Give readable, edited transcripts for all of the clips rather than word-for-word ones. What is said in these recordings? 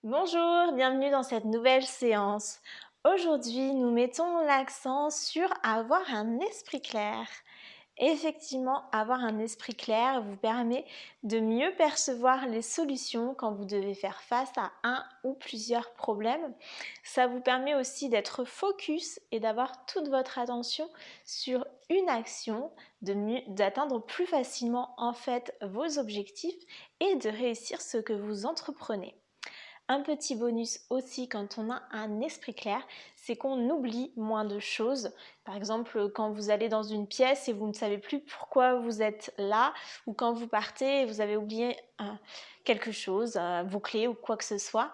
Bonjour, bienvenue dans cette nouvelle séance. Aujourd'hui, nous mettons l'accent sur avoir un esprit clair. Effectivement, avoir un esprit clair vous permet de mieux percevoir les solutions quand vous devez faire face à un ou plusieurs problèmes. Ça vous permet aussi d'être focus et d'avoir toute votre attention sur une action, d'atteindre plus facilement en fait vos objectifs et de réussir ce que vous entreprenez. Un petit bonus aussi quand on a un esprit clair, c'est qu'on oublie moins de choses. Par exemple, quand vous allez dans une pièce et vous ne savez plus pourquoi vous êtes là, ou quand vous partez et vous avez oublié quelque chose, vos clés ou quoi que ce soit.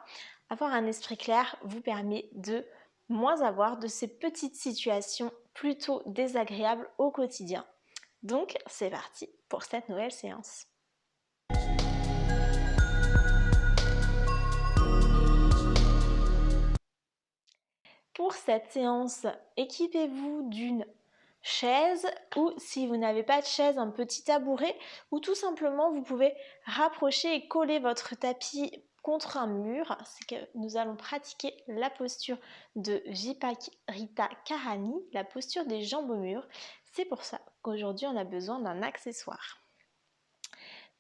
Avoir un esprit clair vous permet de moins avoir de ces petites situations plutôt désagréables au quotidien. Donc, c'est parti pour cette nouvelle séance. Pour cette séance, équipez-vous d'une chaise ou si vous n'avez pas de chaise, un petit tabouret ou tout simplement vous pouvez rapprocher et coller votre tapis contre un mur. C'est que nous allons pratiquer la posture de Vipakrita Karani, la posture des jambes au mur. C'est pour ça qu'aujourd'hui on a besoin d'un accessoire.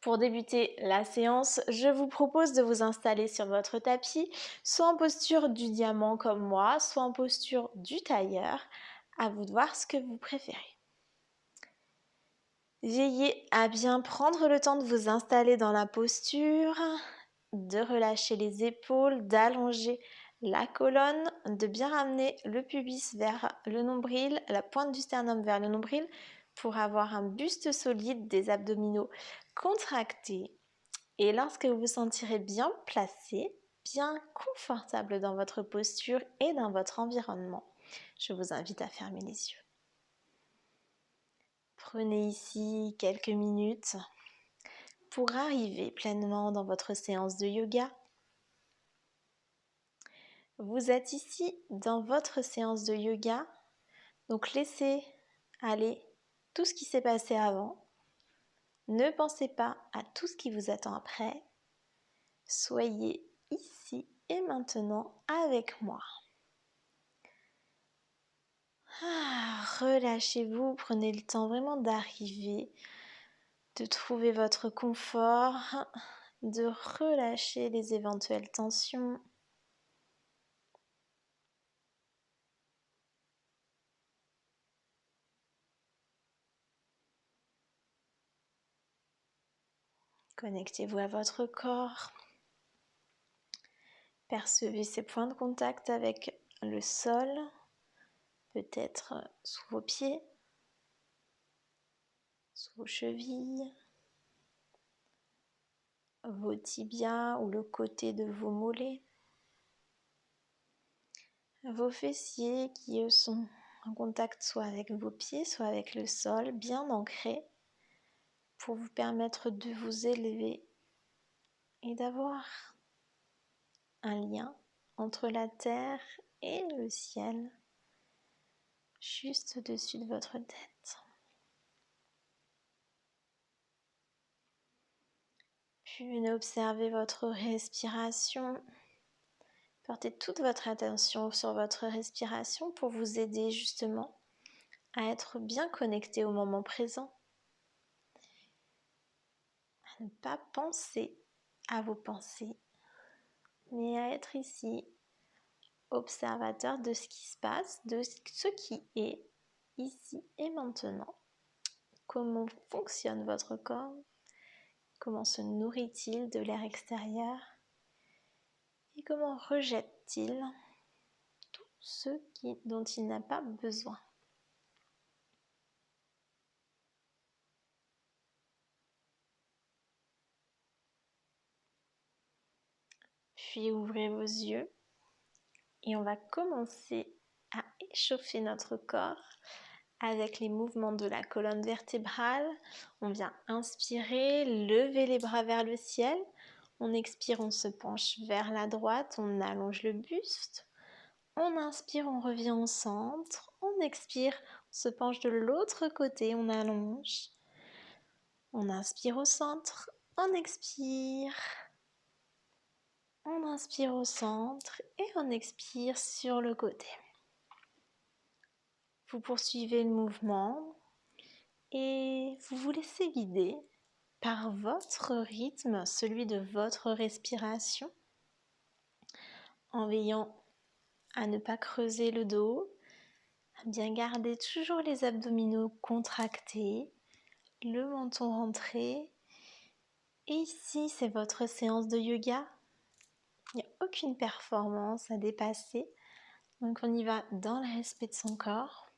Pour débuter la séance, je vous propose de vous installer sur votre tapis, soit en posture du diamant comme moi, soit en posture du tailleur. À vous de voir ce que vous préférez. Veillez à bien prendre le temps de vous installer dans la posture, de relâcher les épaules, d'allonger la colonne, de bien ramener le pubis vers le nombril, la pointe du sternum vers le nombril pour avoir un buste solide, des abdominaux contractés. Et lorsque vous vous sentirez bien placé, bien confortable dans votre posture et dans votre environnement, je vous invite à fermer les yeux. Prenez ici quelques minutes pour arriver pleinement dans votre séance de yoga. Vous êtes ici dans votre séance de yoga, donc laissez aller tout ce qui s'est passé avant. Ne pensez pas à tout ce qui vous attend après. Soyez ici et maintenant avec moi. Relâchez-vous, prenez le temps vraiment d'arriver, de trouver votre confort, de relâcher les éventuelles tensions. Connectez-vous à votre corps. Percevez ces points de contact avec le sol, peut-être sous vos pieds, sous vos chevilles, vos tibias ou le côté de vos mollets, vos fessiers qui eux sont en contact soit avec vos pieds, soit avec le sol, bien ancrés pour vous permettre de vous élever et d'avoir un lien entre la terre et le ciel juste au-dessus de votre tête. Puis venez observer votre respiration. Portez toute votre attention sur votre respiration pour vous aider justement à être bien connecté au moment présent. À ne pas penser à vos pensées, mais à être ici, observateur de ce qui se passe, de ce qui est ici et maintenant. Comment fonctionne votre corps? Comment se nourrit-il de l'air extérieur? Et comment rejette-t-il tout ce dont il n'a pas besoin? Puis ouvrez vos yeux et on va commencer à échauffer notre corps avec les mouvements de la colonne vertébrale. On vient inspirer, lever les bras vers le ciel. On expire, on se penche vers la droite, on allonge le buste. On inspire, on revient au centre. On expire, on se penche de l'autre côté, on allonge. On inspire au centre, on expire. On inspire au centre et on expire sur le côté. Vous poursuivez le mouvement et vous vous laissez guider par votre rythme, celui de votre respiration, en veillant à ne pas creuser le dos, à bien garder toujours les abdominaux contractés, le menton rentré. Et ici, c'est votre séance de yoga. Il n'y a aucune performance à dépasser. Donc on y va dans le respect de son corps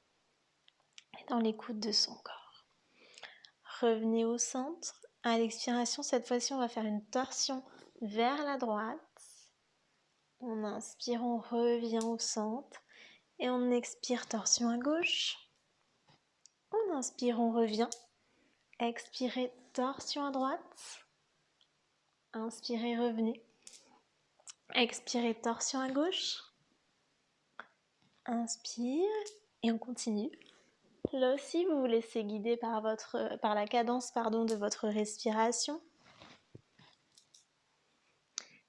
et dans l'écoute de son corps. Revenez au centre. À l'expiration, cette fois-ci, on va faire une torsion vers la droite. On inspire, on revient au centre. Et on expire, torsion à gauche. On inspire, on revient. Expirez, torsion à droite. Inspirez, revenez. Expirez, torsion à gauche. Inspire et on continue. Là aussi, vous vous laissez guider par la cadence de votre respiration.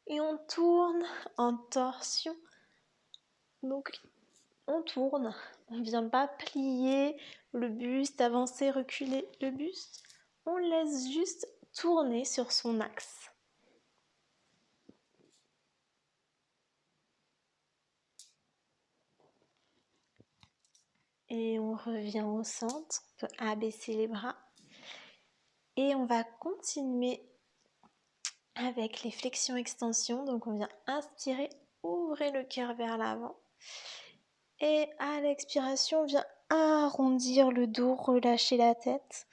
Et on tourne en torsion. Donc, on tourne. On ne vient pas plier le buste, avancer, reculer le buste. On laisse juste tourner sur son axe. Et on revient au centre. On peut abaisser les bras. Et on va continuer avec les flexions-extensions. Donc, on vient inspirer, ouvrez le cœur vers l'avant. Et à l'expiration, on vient arrondir le dos, relâcher la tête.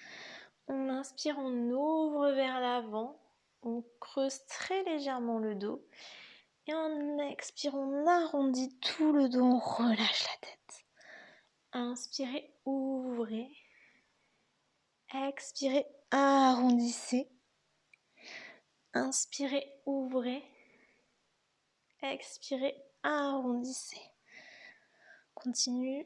On inspire, on ouvre vers l'avant. On creuse très légèrement le dos. Et on expire, on arrondit tout le dos, on relâche la tête. Inspirez, ouvrez. Expirez, arrondissez. Inspirez, ouvrez. Expirez, arrondissez. Continue.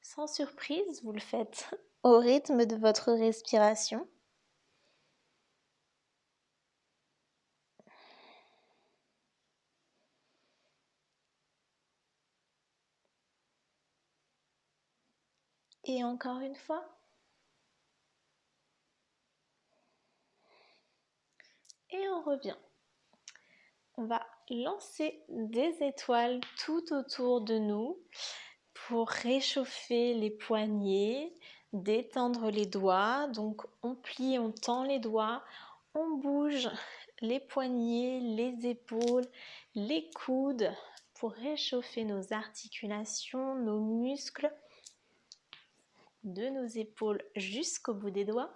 Sans surprise, vous le faites au rythme de votre respiration. Et encore une fois. Et on revient. On va lancer des étoiles tout autour de nous pour réchauffer les poignets, détendre les doigts. Donc on plie, on tend les doigts, on bouge les poignets, les épaules, les coudes pour réchauffer nos articulations, nos muscles de nos épaules jusqu'au bout des doigts.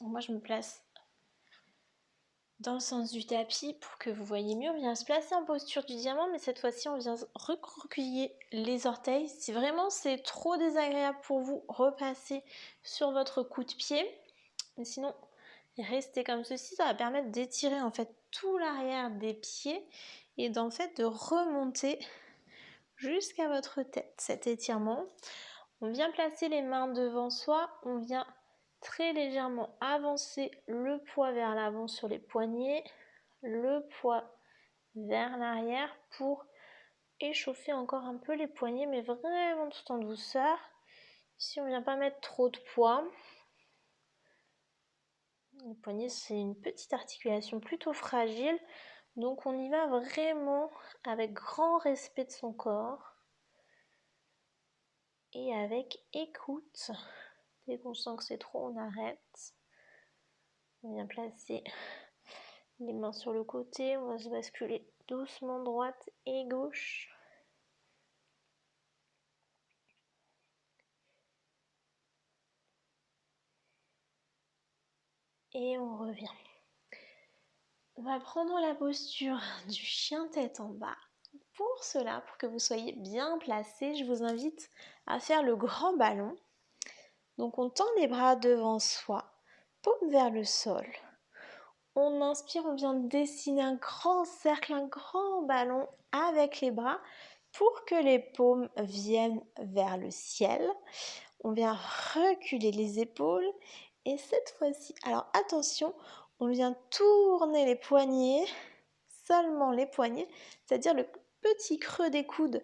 Moi je me place dans le sens du tapis pour que vous voyez mieux. On vient se placer en posture du diamant, mais cette fois-ci on vient recroqueviller les orteils. Si vraiment c'est trop désagréable pour vous, repassez sur votre coup de pied. Mais sinon, restez comme ceci, ça va permettre d'étirer en fait tout l'arrière des pieds et d'en fait de remonter jusqu'à votre tête. Cet étirement, on vient placer les mains devant soi, on vient très légèrement avancer le poids vers l'avant sur les poignets, le poids vers l'arrière pour échauffer encore un peu les poignets, mais vraiment tout en douceur. Ici, on ne vient pas mettre trop de poids. Les poignets, c'est une petite articulation plutôt fragile, donc on y va vraiment avec grand respect de son corps et avec écoute. Dès qu'on sent que c'est trop, on arrête. On vient placer les mains sur le côté, on va se basculer doucement droite et gauche. Et on revient. On va prendre la posture du chien tête en bas. Pour cela, pour que vous soyez bien placé, je vous invite à faire le grand ballon. Donc on tend les bras devant soi, paume vers le sol. On inspire, on vient dessiner un grand cercle, un grand ballon avec les bras pour que les paumes viennent vers le ciel. On vient reculer les épaules Et cette fois-ci, alors attention, on vient tourner les poignets, seulement les poignets, c'est-à-dire le petit creux des coudes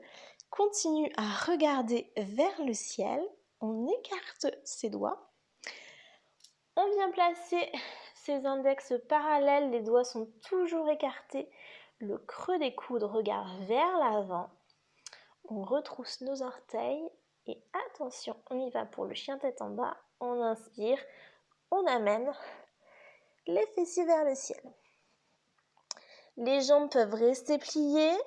continue à regarder vers le ciel. On écarte ses doigts. On vient placer ses index parallèles, les doigts sont toujours écartés. Le creux des coudes regarde vers l'avant. On retrousse nos orteils et attention, on y va pour le chien tête en bas. On inspire, on amène les fessiers vers le ciel. Les jambes peuvent rester pliées.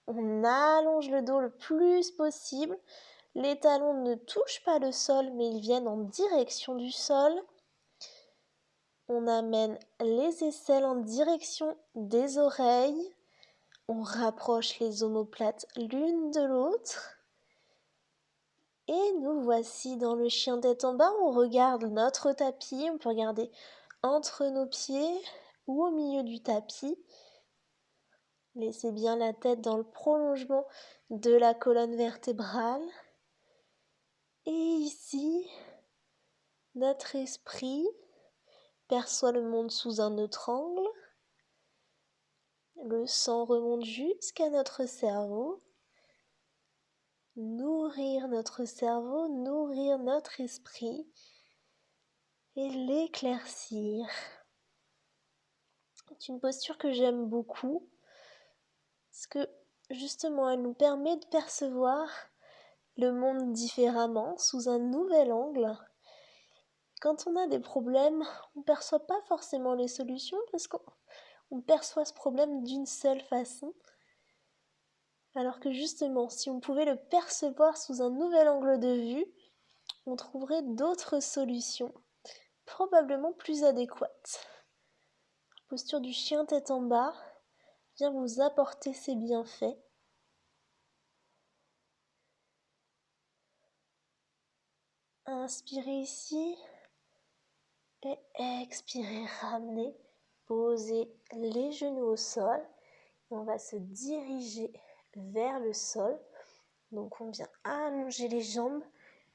On allonge le dos le plus possible. Les talons ne touchent pas le sol, mais ils viennent en direction du sol. On amène les aisselles en direction des oreilles. On rapproche les omoplates l'une de l'autre. Et nous voici dans le chien tête en bas. On regarde notre tapis. On peut regarder entre nos pieds ou au milieu du tapis. Laissez bien la tête dans le prolongement de la colonne vertébrale. Et ici, notre esprit perçoit le monde sous un autre angle. Le sang remonte jusqu'à notre cerveau. Nourrir notre cerveau, nourrir notre esprit et l'éclaircir. C'est une posture que j'aime beaucoup parce que justement elle nous permet de percevoir le monde différemment, sous un nouvel angle. Quand on a des problèmes, on ne perçoit pas forcément les solutions parce qu'on perçoit ce problème d'une seule façon. Alors que justement, si on pouvait le percevoir sous un nouvel angle de vue, on trouverait d'autres solutions, probablement plus adéquates. La posture du chien tête en bas vient vous apporter ses bienfaits. Inspirez ici et expirez, ramenez, posez les genoux au sol. Et on va se diriger vers le sol. Donc on vient allonger les jambes,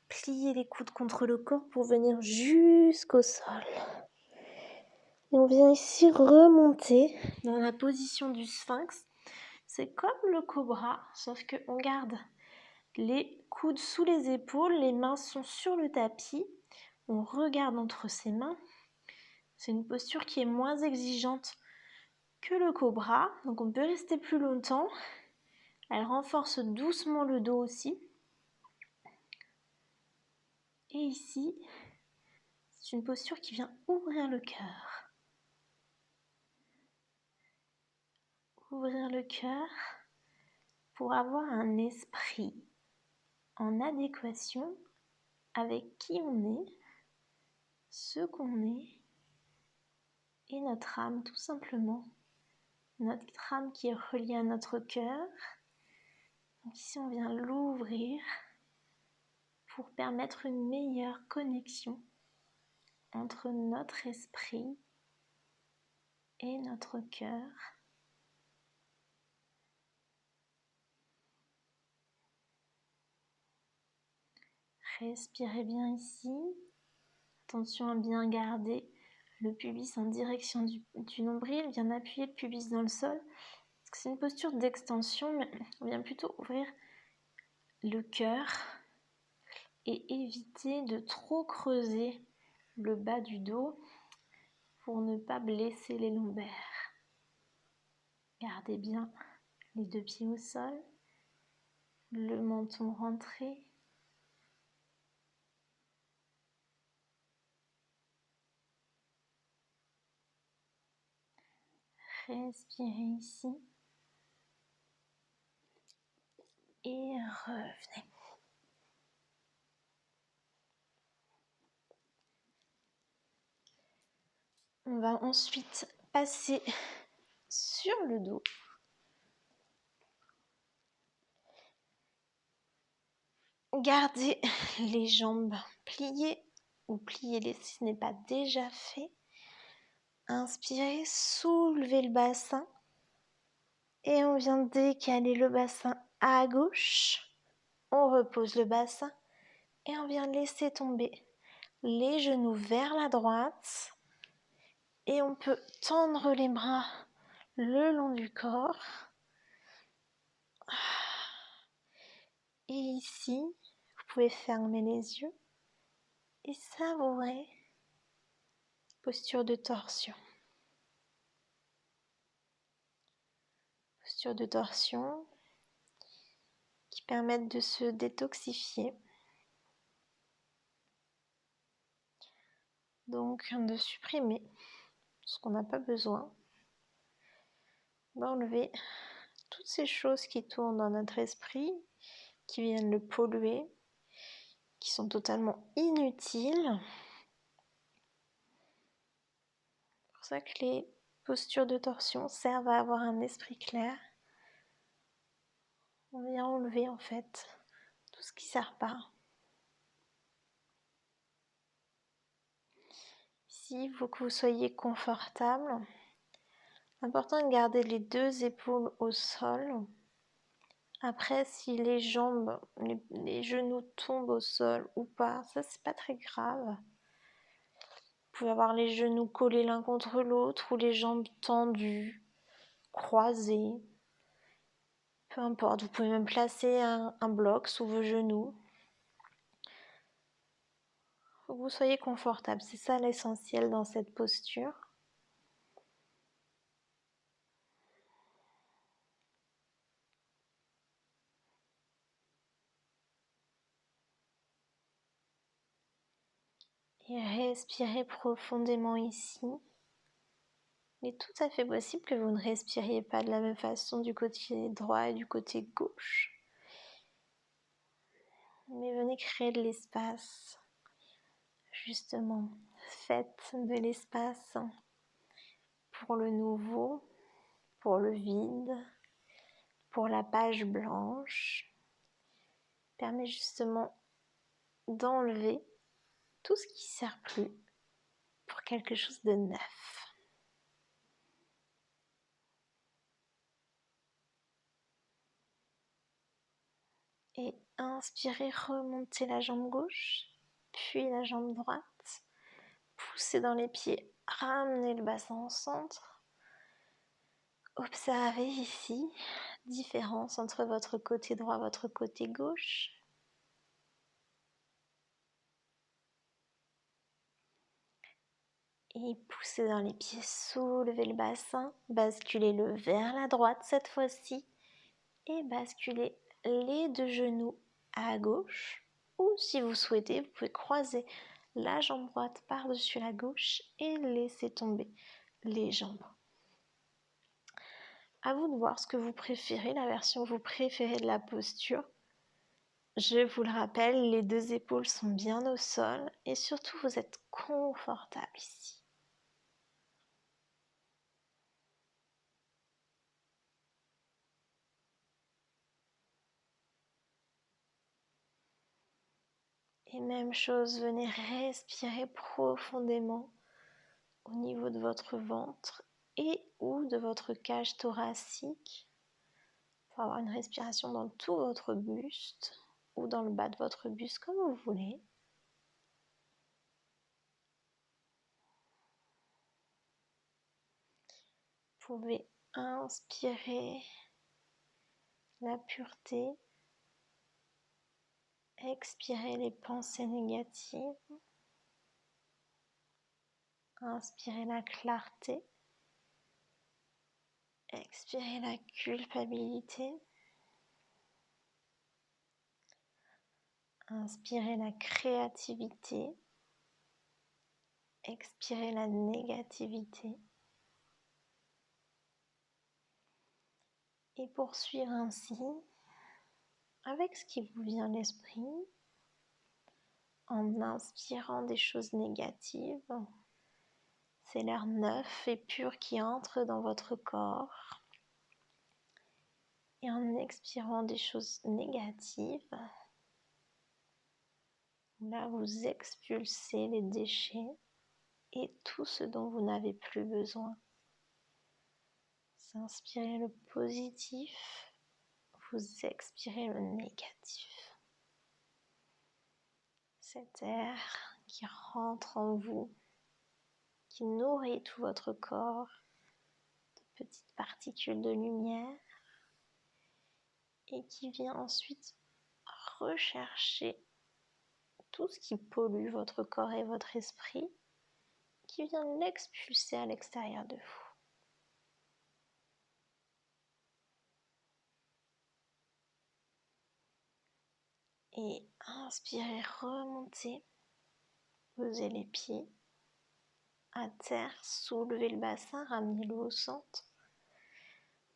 plier les coudes contre le corps pour venir jusqu'au sol. Et on vient ici remonter dans la position du sphinx. C'est comme le cobra, sauf qu'on garde les coudes sous les épaules, les mains sont sur le tapis. On regarde entre ses mains. C'est une posture qui est moins exigeante que le cobra, donc on peut rester plus longtemps. Elle renforce doucement le dos aussi. Et ici, c'est une posture qui vient ouvrir le cœur. Ouvrir le cœur pour avoir un esprit en adéquation avec qui on est, ce qu'on est, et notre âme tout simplement. Notre âme qui est reliée à notre cœur. Donc ici, on vient l'ouvrir pour permettre une meilleure connexion entre notre esprit et notre cœur. Respirez bien ici. Attention à bien garder le pubis en direction du nombril. Bien appuyer le pubis dans le sol. Parce que c'est une posture d'extension, mais on vient plutôt ouvrir le cœur et éviter de trop creuser le bas du dos pour ne pas blesser les lombaires. Gardez bien les deux pieds au sol, le menton rentré. Respirez ici et revenez. On va ensuite passer sur le dos. Gardez les jambes pliées ou pliez-les si ce n'est pas déjà fait. Inspirez, soulevez le bassin et on vient décaler le bassin à gauche. On repose le bassin et on vient laisser tomber les genoux vers la droite et on peut tendre les bras le long du corps. Et ici, vous pouvez fermer les yeux et savourer posture de torsion. Posture de torsion qui permettent de se détoxifier. Donc de supprimer ce qu'on n'a pas besoin, d'enlever toutes ces choses qui tournent dans notre esprit, qui viennent le polluer, qui sont totalement inutiles. C'est pour ça que les postures de torsion servent à avoir un esprit clair. On vient enlever en fait tout ce qui ne sert pas. Ici, il faut que vous soyez confortable. Important de garder les deux épaules au sol. Après, si les jambes, les genoux tombent au sol ou pas, ça c'est pas très grave. Vous pouvez avoir les genoux collés l'un contre l'autre ou les jambes tendues, croisées. Peu importe, vous pouvez même placer un bloc sous vos genoux. Faut que vous soyez confortable, c'est ça l'essentiel dans cette posture. Et respirez profondément ici. Il est tout à fait possible que vous ne respiriez pas de la même façon du côté droit et du côté gauche. Mais venez créer de l'espace. Justement, faites de l'espace pour le nouveau, pour le vide, pour la page blanche. Permet justement d'enlever tout ce qui ne sert plus pour quelque chose de neuf. Et inspirez, remontez la jambe gauche, puis la jambe droite. Poussez dans les pieds, ramenez le bassin au centre. Observez ici, différence entre votre côté droit et votre côté gauche. Et poussez dans les pieds, soulevez le bassin, basculez-le vers la droite cette fois-ci et basculez les deux genoux à gauche. Ou si vous souhaitez, vous pouvez croiser la jambe droite par-dessus la gauche et laisser tomber les jambes. À vous de voir ce que vous préférez, la version que vous préférez de la posture. Je vous le rappelle, les deux épaules sont bien au sol et surtout vous êtes confortable ici. Et même chose, venez respirer profondément au niveau de votre ventre et ou de votre cage thoracique. Pour avoir une respiration dans tout votre buste ou dans le bas de votre buste comme vous voulez. Vous pouvez inspirer la pureté, expirer les pensées négatives, inspirer la clarté, expirer la culpabilité, inspirer la créativité, expirer la négativité. Et poursuivre ainsi avec ce qui vous vient à l'esprit, en inspirant des choses négatives. C'est l'air neuf et pur qui entre dans votre corps. Et en expirant des choses négatives, là vous expulsez les déchets et tout ce dont vous n'avez plus besoin. Vous inspirez le positif, vous expirez le négatif. Cet air qui rentre en vous, qui nourrit tout votre corps de petites particules de lumière et qui vient ensuite rechercher tout ce qui pollue votre corps et votre esprit, qui vient l'expulser à l'extérieur de vous. Et inspirez, remontez, posez les pieds à terre, soulevez le bassin, ramenez-le au centre.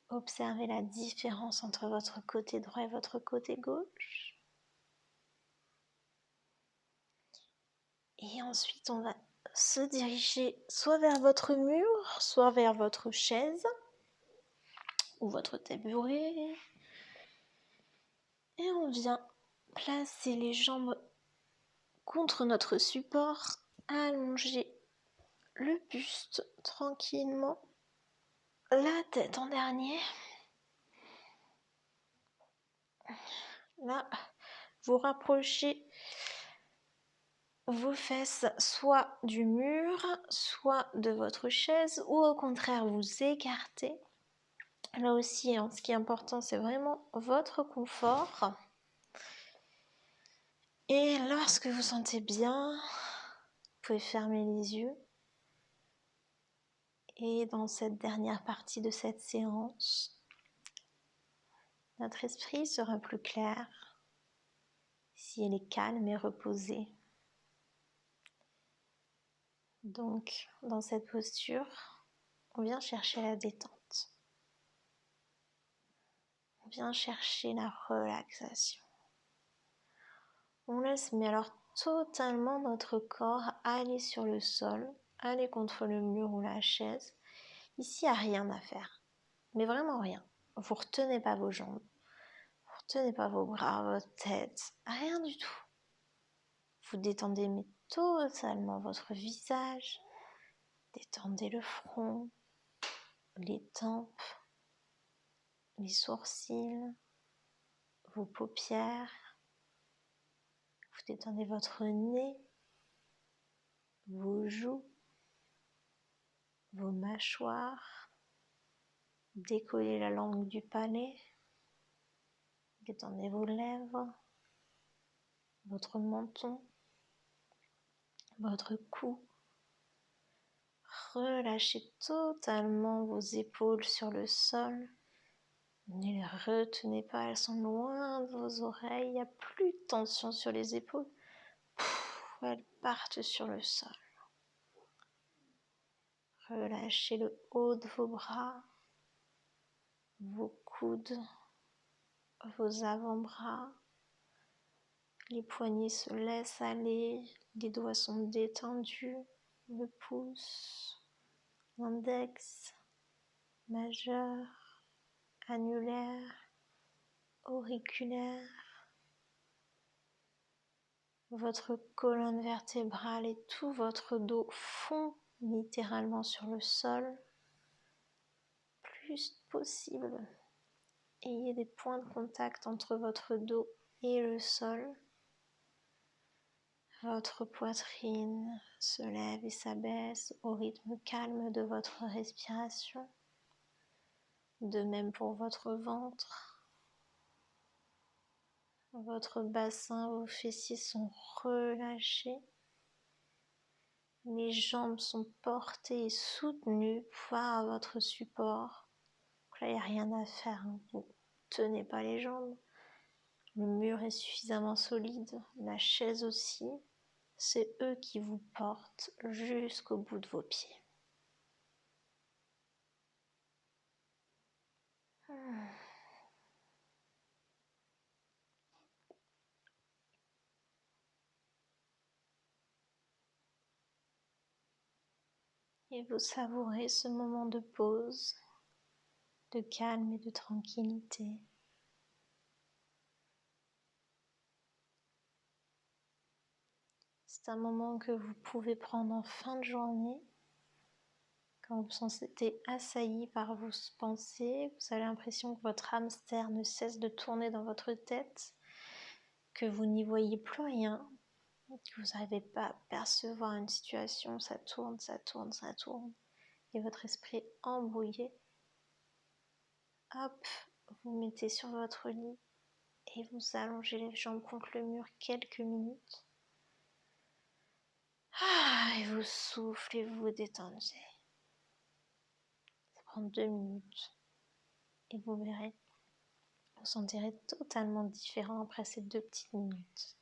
Observez la différence entre votre côté droit et votre côté gauche. Et ensuite, on va se diriger soit vers votre mur, soit vers votre chaise ou votre tabouret. Et on vient placer les jambes contre notre support, allonger le buste tranquillement, la tête en dernier. Là, vous rapprochez vos fesses soit du mur, soit de votre chaise, ou au contraire vous écartez. Là aussi, ce qui est important, c'est vraiment votre confort. Et lorsque vous sentez bien, vous pouvez fermer les yeux. Et dans cette dernière partie de cette séance, notre esprit sera plus clair si elle est calme et reposée. Donc, dans cette posture, on vient chercher la détente. On vient chercher la relaxation. On laisse mais alors totalement notre corps aller sur le sol, aller contre le mur ou la chaise. Ici, il n'y a rien à faire, mais vraiment rien. Vous ne retenez pas vos jambes, vous ne retenez pas vos bras, votre tête, rien du tout. Vous détendez mais totalement votre visage, détendez le front, les tempes, les sourcils, vos paupières. Vous détendez votre nez, vos joues, vos mâchoires. Décollez la langue du palais. Détendez vos lèvres, votre menton, votre cou. Relâchez totalement vos épaules sur le sol. Ne les retenez pas, elles sont loin de vos oreilles. Il n'y a plus de tension sur les épaules. Elles partent sur le sol. Relâchez le haut de vos bras, vos coudes, vos avant-bras. Les poignets se laissent aller, les doigts sont détendus, le pouce, l'index, majeur, annulaire, auriculaire. Votre colonne vertébrale et tout votre dos fond littéralement sur le sol. Plus possible, ayez des points de contact entre votre dos et le sol. Votre poitrine se lève et s'abaisse au rythme calme de votre respiration. De même pour votre ventre. Votre bassin, vos fessiers sont relâchés. Les jambes sont portées et soutenues par votre support. Donc là, il n'y a rien à faire. Vous ne tenez pas les jambes. Le mur est suffisamment solide. La chaise aussi. C'est eux qui vous portent jusqu'au bout de vos pieds. Et vous savourez ce moment de pause, de calme et de tranquillité. C'est un moment que vous pouvez prendre en fin de journée, quand vous vous sentez assailli par vos pensées, vous avez l'impression que votre hamster ne cesse de tourner dans votre tête, que vous n'y voyez plus rien. que vous n'arrivez pas à percevoir une situation, ça tourne, ça tourne, ça tourne, et votre esprit est embrouillé, hop, vous mettez sur votre lit et vous allongez les jambes contre le mur quelques minutes. Et vous soufflez, vous vous détendez. Ça prend 2 minutes et vous verrez, vous sentirez totalement différent après ces 2 petites minutes.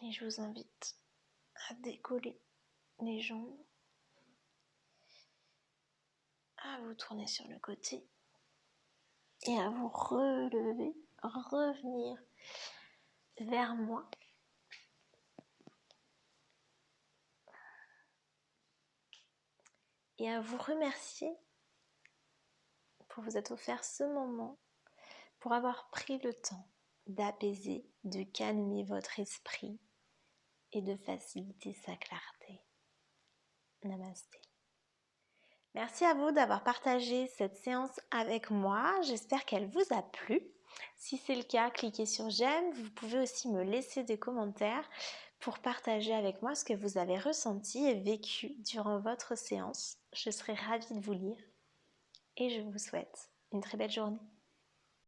Et je vous invite à décoller les jambes, à vous tourner sur le côté et à vous relever, revenir vers moi. Et à vous remercier pour vous être offert ce moment, pour avoir pris le temps d'apaiser, de calmer votre esprit et de faciliter sa clarté. Namasté. Merci à vous d'avoir partagé cette séance avec moi. J'espère qu'elle vous a plu. Si c'est le cas, cliquez sur j'aime. Vous pouvez aussi me laisser des commentaires pour partager avec moi ce que vous avez ressenti et vécu durant votre séance. Je serai ravie de vous lire et je vous souhaite une très belle journée.